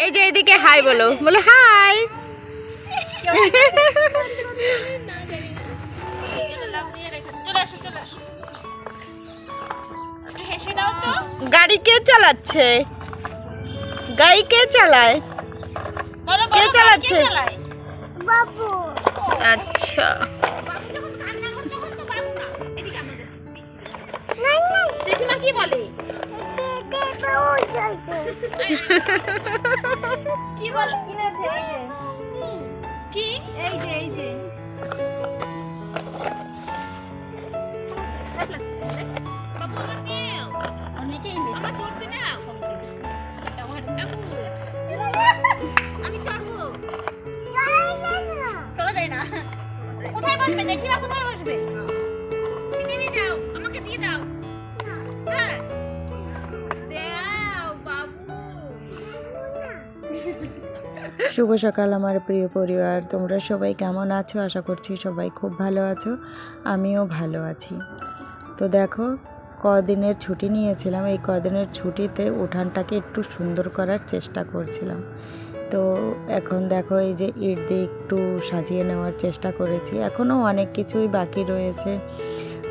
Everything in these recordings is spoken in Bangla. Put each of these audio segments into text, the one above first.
এই যে এদিকে হাই বলো, বলো হাই। গাড়ি কে চালাচ্ছে? গাড়ি কে চালায়? কে চালাচ্ছে? বাবু। আচ্ছা জেঠিমা কি বলে? কি বল কিনেছে? কি এই যে আমি চড়বো, চলো যাই না। কোথায় বসবে জেঠিমা? কোথায় বসবে? নেমে যাও, আমাকে দিয়ে দাও। হ্যাঁ দাও বাবু। শুভ সকাল আমার প্রিয় পরিবার, তোমরা সবাই কেমন আছো? আশা করছি সবাই খুব ভালো আছো, আমিও ভালো আছি। তো দেখো, কদিনের ছুটি নিয়েছিলাম, এই কদিনের ছুটিতে উঠানটাকে একটু সুন্দর করার চেষ্টা করছিলাম। তো এখন দেখো এই যে ইট দিয়ে একটু সাজিয়ে নেওয়ার চেষ্টা করেছি। এখনও অনেক কিছুই বাকি রয়েছে।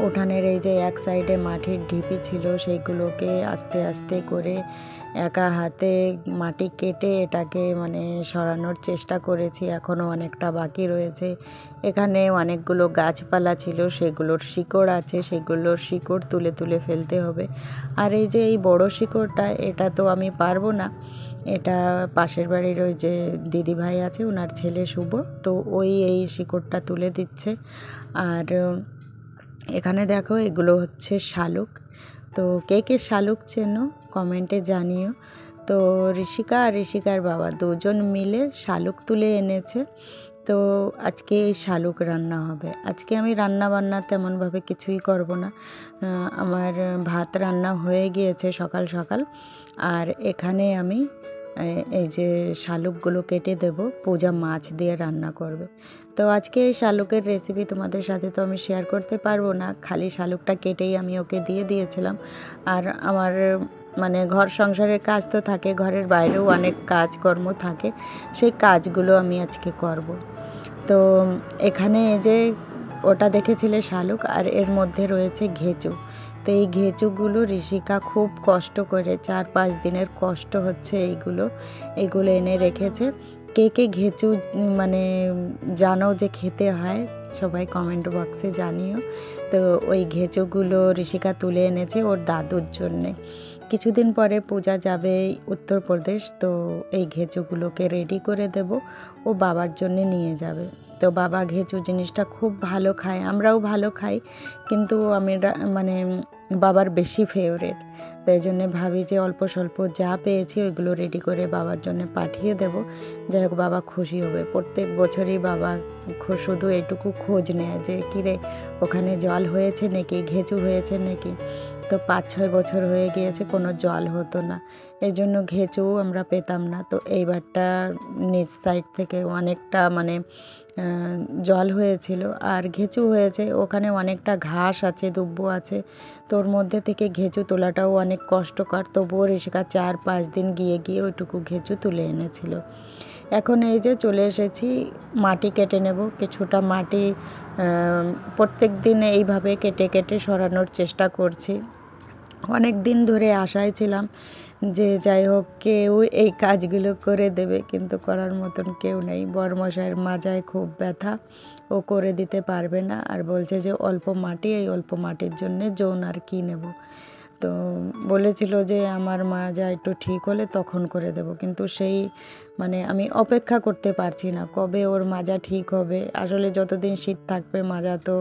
উঠানের এই যে এক সাইডে মাটির ঢিপি ছিল, সেইগুলোকে আস্তে আস্তে করে একা হাতে মাটি কেটে এটাকে মানে সরানোর চেষ্টা করেছি। এখনও অনেকটা বাকি রয়েছে। এখানে অনেকগুলো গাছপালা ছিল, সেগুলোর শিকড় আছে, সেগুলোর শিকড় তুলে তুলে ফেলতে হবে। আর এই যে এই বড় শিকড়টা, এটা তো আমি পারবো না, এটা পাশের বাড়ির ওই যে দিদি ভাই আছে, ওনার ছেলে শুভ, তো ওই এই শিকড়টা তুলে দিচ্ছে। আর এখানে দেখো এগুলো হচ্ছে শালুক। তো কে কে শালুক চেনো কমেন্টে জানিও। তো ঋষিকা আর ঋষিকার বাবা দুজন মিলে শালুক তুলে এনেছে। তো আজকে এই শালুক রান্না হবে। আজকে আমি রান্না বান্না তেমনভাবে কিছুই করব না, আমার ভাত রান্না হয়ে গিয়েছে সকাল সকাল। আর এখানে আমি এই যে শালুকগুলো কেটে দেব, পূজা মাছ দিয়ে রান্না করবে। তো আজকে এই শালুকের রেসিপি তোমাদের সাথে তো আমি শেয়ার করতে পারবো না, খালি শালুকটা কেটেই আমি ওকে দিয়ে দিয়েছিলাম। আর আমার মানে ঘর সংসারের কাজ তো থাকে, ঘরের বাইরেও অনেক কাজকর্ম থাকে, সেই কাজগুলো আমি আজকে করব। তো এখানে যে ওটা দেখেছিলে শালুক, আর এর মধ্যে রয়েছে ঘেঁচু। তো এই ঘেঁচুগুলো ঋষিকা খুব কষ্ট করে, 4-5 দিনের কষ্ট হচ্ছে এইগুলো এনে রেখেছে। কে কে ঘেঁচু মানে জানো যে খেতে হয়, সবাই কমেন্ট বক্সে জানিও। তো ওই ঘেঁচুগুলো ঋষিকা তুলে এনেছে ওর দাদুর জন্যে। কিছুদিন পরে পূজা যাবে উত্তরপ্রদেশ, তো এই ঘেঁচুগুলোকে রেডি করে দেব, ও বাবার জন্যে নিয়ে যাবে। তো বাবা ঘেঁচু জিনিসটা খুব ভালো খায়, আমরাও ভালো খাই, কিন্তু আমি মানে বাবার বেশি ফেভারিট। তো এই জন্যে ভাবি যে অল্প স্বল্প যা পেয়েছি ওইগুলো রেডি করে বাবার জন্য পাঠিয়ে দেব, যাই হোক বাবা খুশি হবে। প্রত্যেক বছরই বাবা শুধু এইটুকু খোঁজ নেয় যে কিরে ওখানে জল হয়েছে নাকি, ঘেঁচু হয়েছে নাকি। তো 5-6 বছর হয়ে গিয়েছে কোনো জল হতো না, এই জন্য ঘেঁচু আমরা পেতাম না। তো এইবারটা নিচ সাইড থেকে অনেকটা মানে জল হয়েছিল আর ঘেঁচু হয়েছে, ওখানে অনেকটা ঘাস আছে, দুব্বো আছে, তোর মধ্যে থেকে ঘেঁচু তোলাটাও অনেক কষ্টকর। তবুও ঋষিকা 4-5 দিন গিয়ে গিয়ে ওইটুকু ঘেঁচু তুলে এনেছিল। এখন এই যে চলে এসেছি, মাটি কেটে নেব। কিছুটা মাটি প্রত্যেক দিন এইভাবে কেটে কেটে সরানোর চেষ্টা করছি। অনেক দিন ধরে আশায় ছিলাম যে যাই হোক কেউ এই কাজগুলো করে দেবে, কিন্তু করার মতন কেউ নেই। বরমশাইয়ের মাজায় খুব ব্যথা, ও করে দিতে পারবে না, আর বলছে যে অল্প মাটি, এই অল্প মাটির জন্যে যৌন আর কি নেব। তো বলেছিল যে আমার মাজা একটু ঠিক হলে তখন করে দেব, কিন্তু সেই মানে আমি অপেক্ষা করতে পারছি না কবে ওর মাজা ঠিক হবে। আসলে যতদিন শীত থাকবে মাজা তো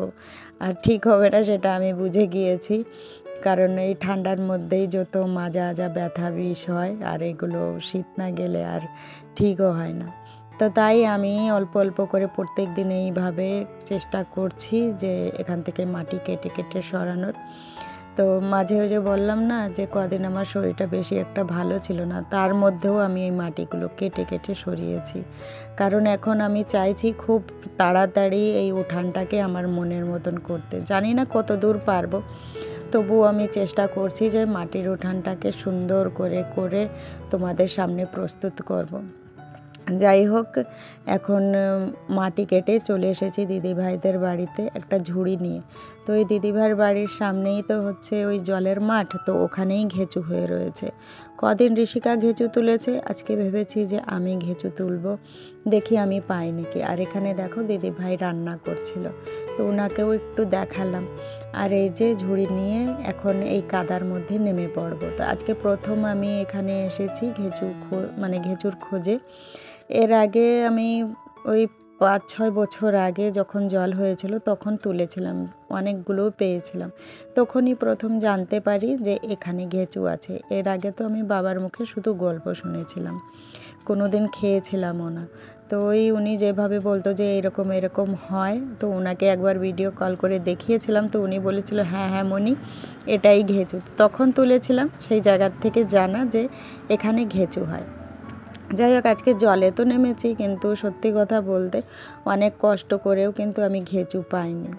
আর ঠিক হবে না, সেটা আমি বুঝে গিয়েছি, কারণ এই ঠান্ডার মধ্যেই যত মাজা ব্যথা বিষ হয়, আর এগুলো শীত না গেলে আর ঠিকও হয় না। তো তাই আমি অল্প অল্প করে প্রত্যেক দিন এইভাবে চেষ্টা করছি যে এখান থেকে মাটি কেটে কেটে সরানোর। তো মাঝে ওই যে বললাম না যে কদিন আমার শরীরটা বেশি একটা ভালো ছিল না, তার মধ্যেও আমি এই মাটিগুলো কেটে কেটে সরিয়েছি, কারণ এখন আমি চাইছি খুব তাড়াতাড়ি এই উঠানটাকে আমার মনের মতন করতে। জানি না কত দূর পারবো, তো তবুও আমি চেষ্টা করছি যে মাটির উঠানটাকে সুন্দর করে করে তোমাদের সামনে প্রস্তুত করব। যাই হোক, এখন মাটি কেটে চলে এসেছি দিদিভাইদের বাড়িতে একটা ঝুড়ি নিয়ে। তো ওই দিদিভাইয়ের বাড়ির সামনেই তো হচ্ছে ওই জলের মাঠ, তো ওখানেই ঘেঁচু হয়ে রয়েছে। কদিন ঋষিকা ঘেঁচু তুলেছে, আজকে ভেবেছি যে আমি ঘেঁচু তুলবো, দেখি আমি পাই নাকি। আর এখানে দেখো দিদিভাই রান্না করছিল, তো ওনাকেও একটু দেখালাম। আর এই যে ঝুড়ি নিয়ে এখন এই কাদার মধ্যে নেমে পড়বো। তো আজকে প্রথম আমি এখানে এসেছি ঘেঁচুর খোঁজে। এর আগে আমি ওই 5-6 বছর আগে যখন জল হয়েছিল তখন তুলেছিলাম, অনেকগুলোও পেয়েছিলাম। তখনই প্রথম জানতে পারি যে এখানে ঘেঁচু আছে। এর আগে তো আমি বাবার মুখে শুধু গল্প শুনেছিলাম, কোনো দিন খেয়েছিলামও না। তো উনি যেভাবে বলতো যে এরকম এরকম হয়, তো ওনাকে একবার ভিডিও কল করে দেখিয়েছিলাম, তো উনি বলেছিল হ্যাঁ হ্যাঁ মনি, এটাই ঘেঁচু। তখন তুলেছিলাম, সেই জায়গার থেকে জানা যে এখানে ঘেঁচু হয়। যাই হোক, আজকে জলে তো নেমেছি, কিন্তু সত্যি কথা বলতে অনেক কষ্ট করেও কিন্তু আমি ঘেঁচু পাইনি।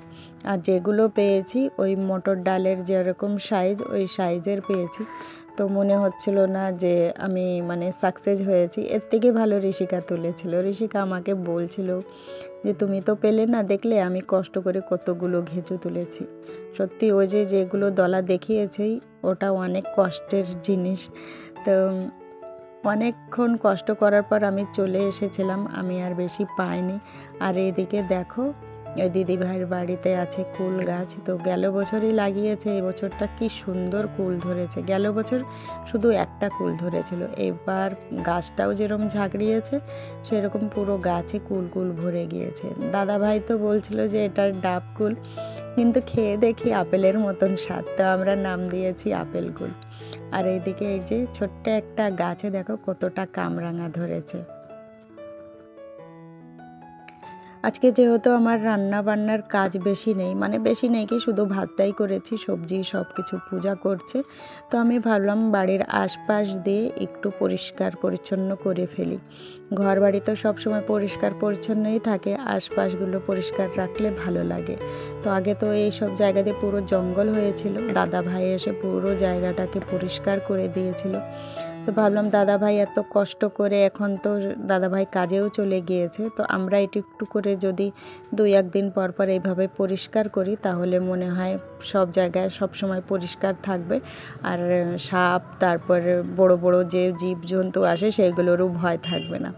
আর যেগুলো পেয়েছি ওই মটর ডালের যেরকম সাইজ, ওই সাইজের পেয়েছি। তো মনে হচ্ছিল না যে আমি সাকসেস হয়েছি। এর থেকে ভালো ঋষিকা তুলেছিল। ঋষিকা আমাকে বলছিল যে তুমি তো পেলে না, দেখলে আমি কষ্ট করে কতগুলো ঘেঁচু তুলেছি। সত্যি ওই যেগুলো দলা দেখিয়েছি ওটা অনেক কষ্টের জিনিস। তো অনেকক্ষণ কষ্ট করার পর আমি চলে এসেছিলাম, আমি আর বেশি পাইনি। আর এদিকে দেখো, ওই দিদিভাইয়ের বাড়িতে আছে কুল গাছ, তো গেল বছরই লাগিয়েছে। এই বছরটা কি সুন্দর কুল ধরেছে। গেল বছর শুধু একটা কুল ধরেছিল, এবার গাছটাও যেরকম ঝাঁকড়িয়েছে সেরকম পুরো গাছে কুল কুল ভরে গিয়েছে। দাদাভাই তো বলছিল যে এটার ডাব কুল, কিন্তু খেয়ে দেখি আপেলের মতন স্বাদ, তো আমরা নাম দিয়েছি আপেল কুল। আর এইদিকে এই যে ছোট্ট একটা গাছে দেখো কতটা কামরাঙা ধরেছে। আজকে যেহেতু আমার রান্না বান্নার কাজ বেশি নেই, বেশি নেই কি, শুধু ভাতটাই করেছি, সবজি সব কিছু পূজা করছে। তো আমি ভাবলাম বাড়ির আশপাশ দিয়ে একটু পরিষ্কার পরিচ্ছন্ন করে ফেলি। ঘর বাড়ি তো সবসময় পরিষ্কার পরিচ্ছন্নই থাকে, আশপাশগুলো পরিষ্কার রাখলে ভালো লাগে। তো আগে তো এই সব জায়গা দিয়ে পুরো জঙ্গল হয়েছিল, দাদা ভাই এসে পুরো জায়গাটাকে পরিষ্কার করে দিয়েছিল। তো ভাবলাম দাদাভাই এত কষ্ট করে, এখন তো দাদাভাই কাজেও চলে গিয়েছে, তো আমরা একটু একটু করে যদি 2-1 দিন পর পর এইভাবে পরিষ্কার করি, তাহলে মনে হয় সব জায়গায় সব সময় পরিষ্কার থাকবে। আর সাপ, তারপরে বড় বড় যে জীবজন্তু আসে সেগুলোরও ভয় থাকবে না।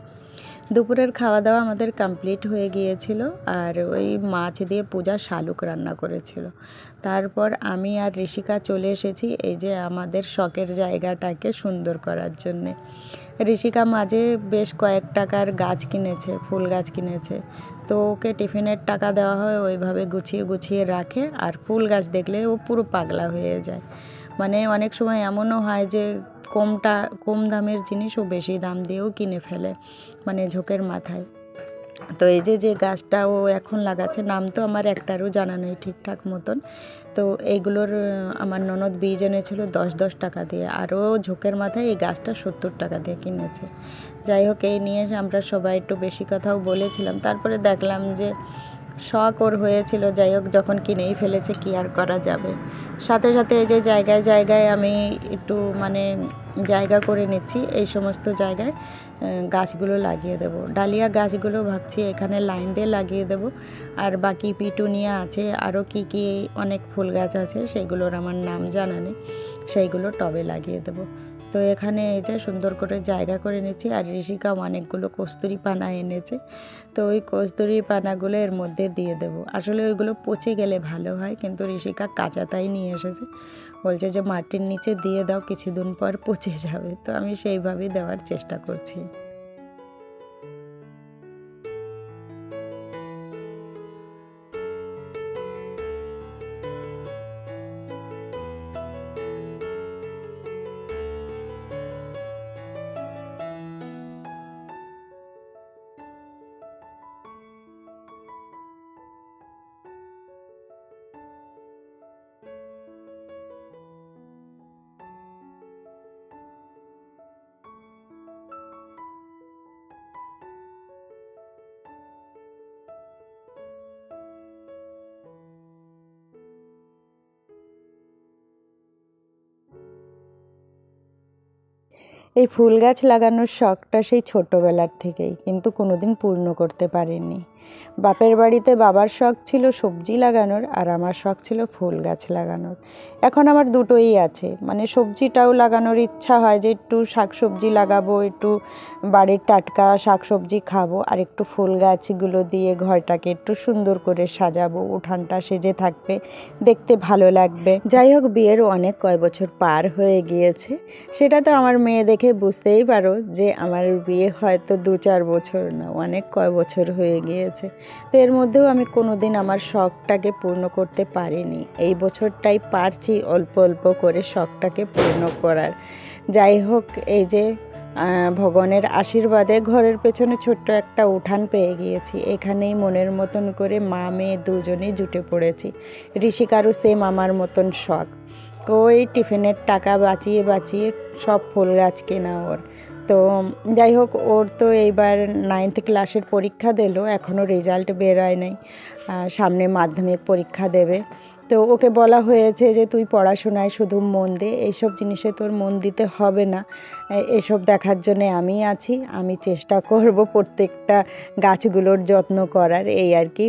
দুপুরের খাওয়া দাওয়া আমাদের কমপ্লিট হয়ে গিয়েছিল, আর ওই মাছ দিয়ে পূজা শালুক রান্না করেছিল। তারপর আমি আর ঋষিকা চলে এসেছি এই যে আমাদের শখের জায়গাটাকে সুন্দর করার জন্যে। ঋষিকা মাঝে বেশ কয়েক টাকার গাছ কিনেছে, ফুল গাছ কিনেছে। তো ওকে টিফিনের টাকা দেওয়া হয়, ওইভাবে গুছিয়ে গুছিয়ে রাখে। আর ফুল গাছ দেখলে ও পুরো পাগলা হয়ে যায়। অনেক সময় এমনও হয় যে কম দামের জিনিস ও বেশি দাম দিয়েও কিনে ফেলে, ঝোঁকের মাথায়। তো এই যে গাছটা ও এখন লাগাচ্ছে, নাম তো আমার একটারও জানা নেই ঠিকঠাক মতন। তো এইগুলোর আমার ননদ বীজ এনেছিল 10-10 টাকা দিয়ে, আর ও ঝোঁকের মাথায় এই গাছটা 70 টাকা দিয়ে কিনেছে। যাই হোক, এই নিয়ে আমরা সবাই একটু বেশি কথাও বলেছিলাম। তারপরে দেখলাম যে শখ ওর হয়েছিল, যাই হোক যখন কিনেই ফেলেছে কি আর করা যাবে। সাথে সাথে এই যে জায়গায় জায়গায় আমি একটু জায়গা করে নিচ্ছি, এই সমস্ত জায়গায় গাছগুলো লাগিয়ে দেব। ডালিয়া গাছগুলো ভাবছি এখানে লাইন দিয়ে লাগিয়ে দেব। আর বাকি পিটুনিয়া আছে, আরও কি অনেক ফুল গাছ আছে, সেগুলোর আমার নাম জানা নেই, সেইগুলো টবে লাগিয়ে দেব। তো এখানে এই যে সুন্দর করে জায়গা করে নিচ্ছি। আর ঋষিকা অনেকগুলো কস্তুরি পানা এনেছে, তো ওই কস্তুরি পানাগুলো এর মধ্যে দিয়ে দেব। আসলে ওইগুলো পচে গেলে ভালো হয়, কিন্তু ঋষিকা কাঁচাতাই নিয়ে এসেছে, বলছে যে মাটির নিচে দিয়ে দাও, কিছুদিন পর পচে যাবে। তো আমি সেইভাবেই দেওয়ার চেষ্টা করছি। এই ফুল গাছ লাগানোর শখটা সেই ছোটোবেলার থেকেই, কিন্তু কোনোদিন পূর্ণ করতে পারিনি। বাপের বাড়িতে বাবার শখ ছিল সবজি লাগানোর, আর আমার শখ ছিল ফুল গাছ লাগানোর। এখন আমার দুটোই আছে, মানে সবজিটাও লাগানোর ইচ্ছা হয় যে একটু শাকসবজি লাগাবো, একটু বাড়ির টাটকা শাকসবজি খাবো, আর একটু ফুল গাছগুলো দিয়ে ঘরটাকে একটু সুন্দর করে সাজাবো, উঠানটা সেজে থাকবে, দেখতে ভালো লাগবে। যাই হোক, বিয়ের অনেক কয় বছর পার হয়ে গিয়েছে, সেটা তো আমার মেয়ে দেখে বুঝতেই পারো যে আমার বিয়ে হয়তো 2-4 বছর না, অনেক কয় বছর হয়ে গিয়েছে। তো এর মধ্যেও আমি কোনোদিন আমার শখটাকে পূর্ণ করতে পারিনি। এই বছরটাই পারছি অল্প অল্প করে শখটাকে পূর্ণ করার। যাই হোক, এই যে ভগবানের আশীর্বাদে ঘরের পেছনে ছোট্ট একটা উঠান পেয়ে গিয়েছি। এখানেই মনের মতন করে মা মেয়ে দুজনেই জুটে পড়েছি। ঋষিকারও সেম আমার মতন শখ, ওই টিফিনের টাকা বাঁচিয়ে বাঁচিয়ে সব ফুল গাছ কেনা ওর। তো যাই হোক, ওর তো এইবার 9th ক্লাসের পরীক্ষা দিল, এখনও রেজাল্ট বেরোয় নাই, সামনে মাধ্যমিক পরীক্ষা দেবে। তো ওকে বলা হয়েছে যে তুই পড়াশোনায় শুধু মন দে, এইসব জিনিসে তোর মন দিতে হবে না, এসব দেখার জন্যে আমি আছি, আমি চেষ্টা করব প্রত্যেকটা গাছগুলোর যত্ন করার, এই আর কি।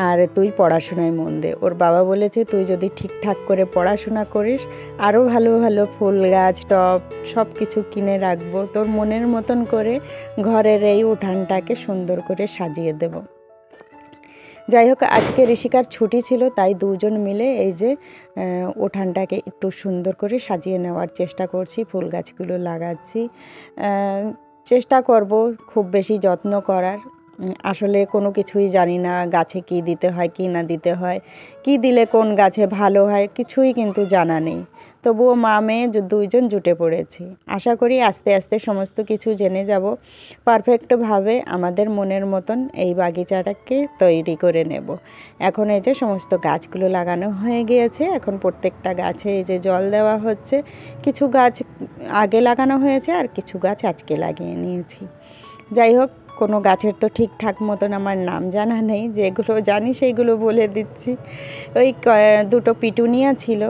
আর তুই পড়াশোনায় মন দে। ওর বাবা বলেছে তুই যদি ঠিকঠাক করে পড়াশোনা করিস, আরও ভালো ভালো ফুল গাছ টব সব কিছু কিনে রাখবো, তোর মনের মতন করে ঘরের এই উঠানটাকে সুন্দর করে সাজিয়ে দেব। যাই হোক, আজকে ঋষিকার ছুটি ছিল, তাই দুজন মিলে এই যে উঠানটাকে একটু সুন্দর করে সাজিয়ে নেওয়ার চেষ্টা করছি, ফুল গাছগুলো লাগাচ্ছি, চেষ্টা করব খুব বেশি যত্ন করার। আসলে কোনো কিছুই জানি না, গাছে কি দিতে হয় কি না দিতে হয়, কি দিলে কোন গাছে ভালো হয়, কিছুই কিন্তু জানা নেই। তবুও মা মেয়ে দুইজন জুটে পড়েছি। আশা করি আস্তে আস্তে সমস্ত কিছু জেনে যাব, পারফেক্টভাবে আমাদের মনের মতন এই বাগিচাটাকে তৈরি করে নেব। এখন এই যে সমস্ত গাছগুলো লাগানো হয়ে গিয়েছে, এখন প্রত্যেকটা গাছে এই যে জল দেওয়া হচ্ছে। কিছু গাছ আগে লাগানো হয়েছে, আর কিছু গাছ আজকে লাগিয়ে নিয়েছি। যাই হোক, কোনো গাছের তো ঠিকঠাক মতন আমার নাম জানা নেই, যেগুলো জানি সেইগুলো বলে দিচ্ছি। ওই দুটো পিটুনিয়া ছিল,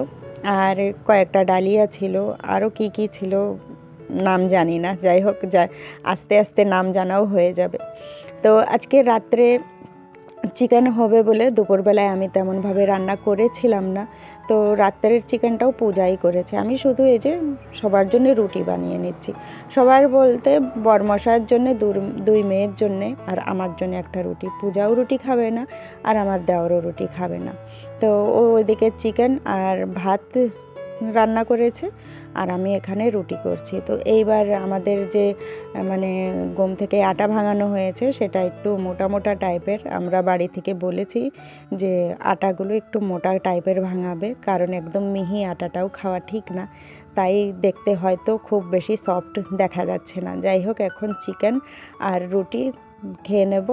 আর কয়েকটা ডালিয়া ছিল, আরও কি কি ছিল নাম জানি না। যাই হোক, আস্তে আস্তে নাম জানাও হয়ে যাবে। তো আজকে রাত্রে চিকেন হবে বলে দুপুরবেলায় আমি তেমনভাবে রান্না করেছিলাম না, তো রাত্রের চিকেনটাও পূজাই করেছে। আমি শুধু এই যে সবার জন্য রুটি বানিয়ে নিচ্ছি, সবার বলতে বরমশাইয়ের জন্যে, দুই মেয়ের জন্যে, আর আমার জন্য একটা রুটি। পূজাও রুটি খাবে না, আর আমার দেওরও রুটি খাবে না। তো ও ওইদিকে চিকেন আর ভাত রান্না করেছে, আর আমি এখানে রুটি করছি। তো এইবার আমাদের যে মানে গম থেকে আটা ভাঙানো হয়েছে, সেটা একটু মোটা মোটা টাইপের। আমরা বাড়ি থেকে বলেছি যে আটাগুলো একটু মোটা টাইপের ভাঙাবে, কারণ একদম মিহি আটাটাও খাওয়া ঠিক না, তাই দেখতে হয়তো খুব বেশি সফট দেখা যাচ্ছে না। যাই হোক, এখন চিকেন আর রুটি খেয়ে নেব।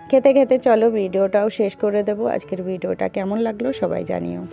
খেতে খেতে চলো ভিডিওটাও শেষ করে দেবো। আজকের ভিডিওটা কেমন লাগলো সবাই জানিও।